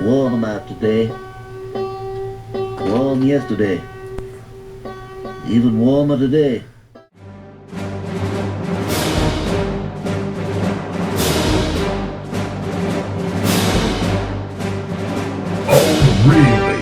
Warm out today. Warm yesterday. Even warmer today. Oh, really?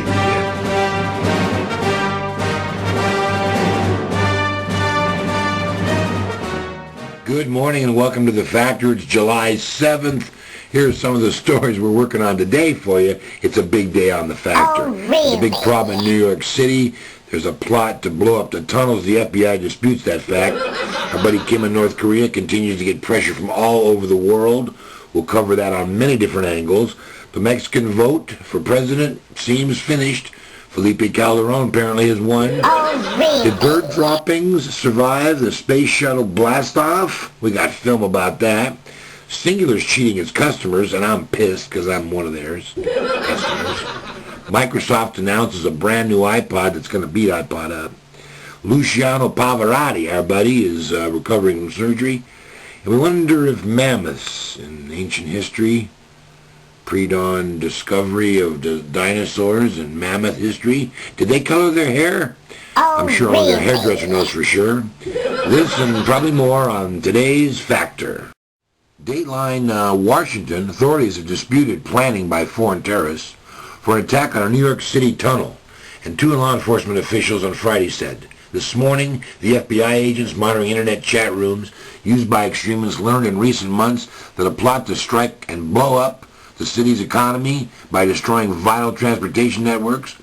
Good morning and welcome to The Factor. It's July 7th. Here's some of the stories we're working on today for you. It's a big day on The Factor. Oh, really? There's a big problem in New York City. There's a plot to blow up the tunnels. The FBI disputes that fact. Our buddy Kim in North Korea continues to get pressure from all over the world. We'll cover that on many different angles. The Mexican vote for president seems finished. Felipe Calderon apparently has won. Oh, really? Did bird droppings survive the space shuttle blast-off? We got film about that. Singular's cheating its customers, and I'm pissed because I'm one of theirs customers. Microsoft announces a brand new iPod that's going to beat iPod up. Luciano Pavarotti, our buddy, is recovering from surgery. And we wonder if mammoths in ancient history, pre-dawn discovery of the dinosaurs and mammoth history, did they color their hair? Oh, I'm sure only their really? hairdresser knows for sure. This and probably more on today's Factor. Dateline Washington, authorities have disputed planning by foreign terrorists for an attack on a New York City tunnel, and two law enforcement officials on Friday said. This morning, the FBI agents monitoring internet chat rooms used by extremists learned in recent months that a plot to strike and blow up the city's economy by destroying vital transportation networks.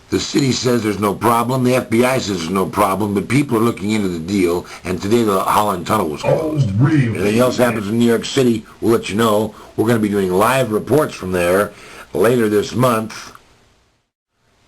The city says there's no problem, the FBI says there's no problem, but people are looking into the deal, and today the Holland Tunnel was closed. Oh, really? Anything else happens in New York City, we'll let you know. We're going to be doing live reports from there later this month.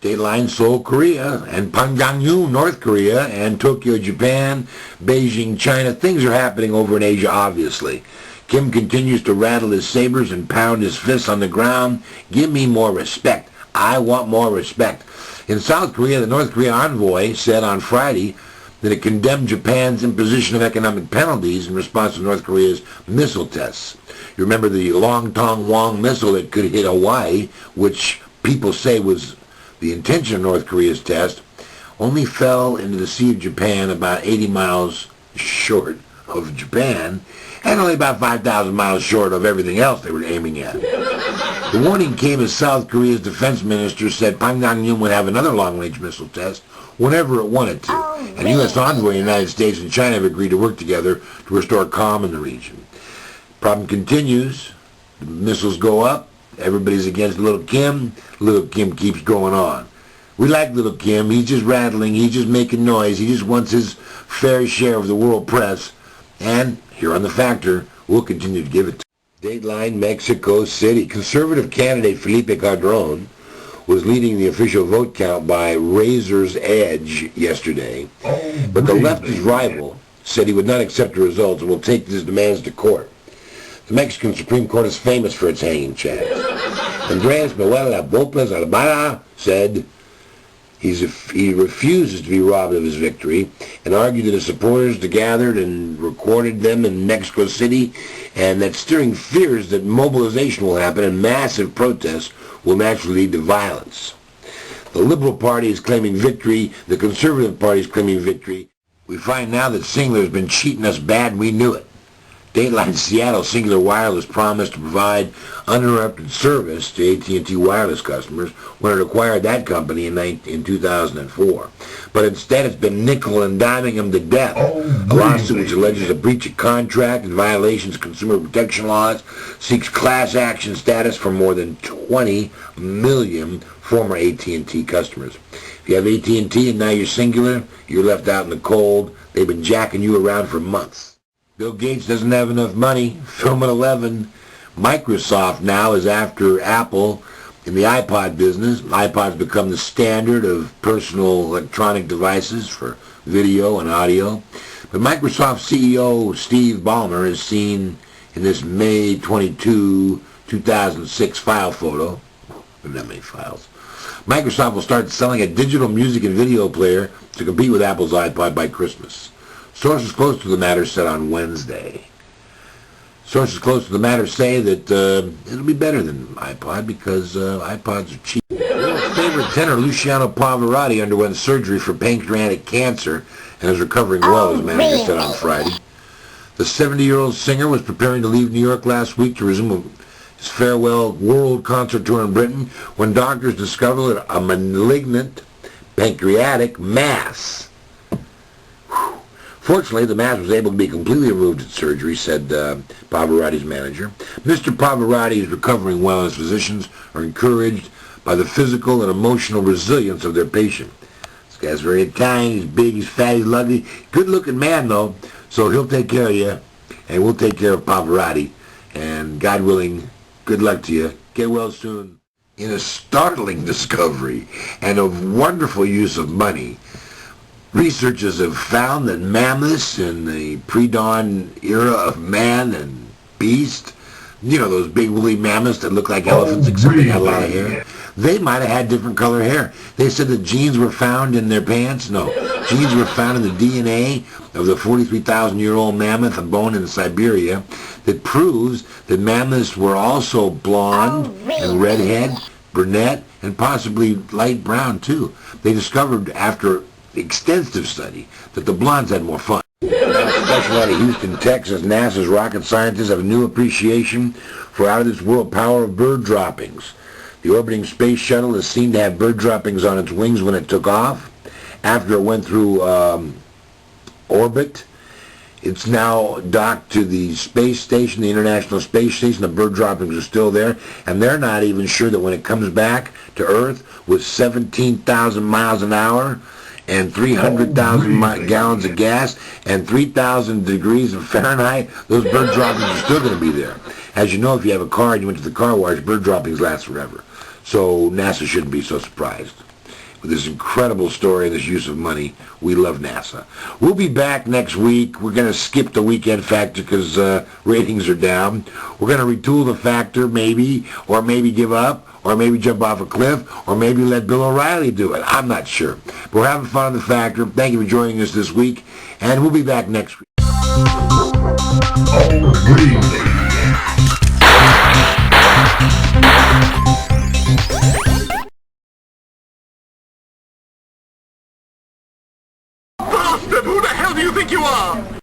Dateline Seoul, Korea, and Pangangyun, North Korea, and Tokyo, Japan, Beijing, China. Things are happening over in Asia, obviously. Kim continues to rattle his sabers and pound his fists on the ground. Give me more respect. I want more respect. In South Korea, the North Korea envoy said on Friday that it condemned Japan's imposition of economic penalties in response to North Korea's missile tests. You remember the Long Tong Wong missile that could hit Hawaii, which people say was the intention of North Korea's test, only fell into the Sea of Japan about 80 miles short of Japan, and only about 5,000 miles short of everything else they were aiming at. The warning came as South Korea's defense minister said Pangangyun would have another long-range missile test whenever it wanted to, and U.S. envoy in the United States and China have agreed to work together to restore calm in the region. Problem continues. The missiles go up. Everybody's against Little Kim. Little Kim keeps going on. We like Little Kim. He's just rattling. He's just making noise. He just wants his fair share of the world press. And here on The Factor, we'll continue to give it to Dateline Mexico City. Conservative candidate Felipe Calderon was leading the official vote count by razor's edge yesterday. Oh, But the really? leftist rival said he would not accept the results and will take his demands to court. The Mexican Supreme Court is famous for its hanging chads. Andres Manuel López Obrador said he refuses to be robbed of his victory and argued that his supporters gathered and recorded them in Mexico City and that stirring fears that mobilization will happen and massive protests will naturally lead to violence. The Liberal Party is claiming victory. The Conservative Party is claiming victory. We find now that Singular has been cheating us bad and we knew it. Dateline Seattle, Singular Wireless promised to provide uninterrupted service to AT&T Wireless customers when it acquired that company in 2004. But instead it's been nickel and diming them to death. A lawsuit which alleges a breach of contract and violations of consumer protection laws seeks class action status for more than 20 million former AT&T customers. If you have AT&T and now you're Singular, you're left out in the cold. They've been jacking you around for months. Bill Gates doesn't have enough money. Film at 11. Microsoft now is after Apple in the iPod business. iPod's become the standard of personal electronic devices for video and audio. But Microsoft CEO Steve Ballmer is seen in this May 22, 2006 file photo. There are not many files. Microsoft will start selling a digital music and video player to compete with Apple's iPod by Christmas. Sources close to the matter said on Wednesday. Sources close to the matter say that it'll be better than iPod because iPods are cheap. World's favorite tenor Luciano Pavarotti underwent surgery for pancreatic cancer and is recovering well, his manager said on Friday. The 70-year-old singer was preparing to leave New York last week to resume his farewell world concert tour in Britain when doctors discovered a malignant pancreatic mass. Fortunately, the mass was able to be completely removed at surgery, said Pavarotti's manager. Mr. Pavarotti is recovering well, and his physicians are encouraged by the physical and emotional resilience of their patient. This guy's very Italian, he's big, he's fat, he's lovely. Good-looking man, though, so he'll take care of you, and we'll take care of Pavarotti. And God willing, good luck to you. Get well soon. In a startling discovery and a wonderful use of money, researchers have found that mammoths in the pre-dawn era of man and beast, you know, those big woolly mammoths that look like elephants except they had a lot of hair, they might have had different color hair. They said that genes were found in their pants. No, genes were found in the DNA of the 43,000-year-old mammoth, a bone in Siberia, that proves that mammoths were also blonde and redhead, brunette, and possibly light brown too. They discovered after extensive study that the blondes had more fun. Especially out of Houston, Texas, NASA's rocket scientists have a new appreciation for out-of-this-world power of bird droppings. The orbiting space shuttle is seen to have bird droppings on its wings when it took off. After it went through orbit, it's now docked to the space station, the International Space Station. The bird droppings are still there, and they're not even sure that when it comes back to Earth with 17,000 miles an hour, and 300,000 gallons of gas and 3,000 degrees of Fahrenheit, those bird droppings are still going to be there. As you know, if you have a car and you went to the car wash, bird droppings last forever. So NASA shouldn't be so surprised. With this incredible story and this use of money, we love NASA. We'll be back next week. We're going to skip the weekend factor because ratings are down. We're going to retool the factor maybe, or maybe give up, or maybe jump off a cliff, or maybe let Bill O'Reilly do it. I'm not sure. But we're having fun on the factor. Thank you for joining us this week, and we'll be back next week. Oh, really? Bastard! Who the hell do you think you are?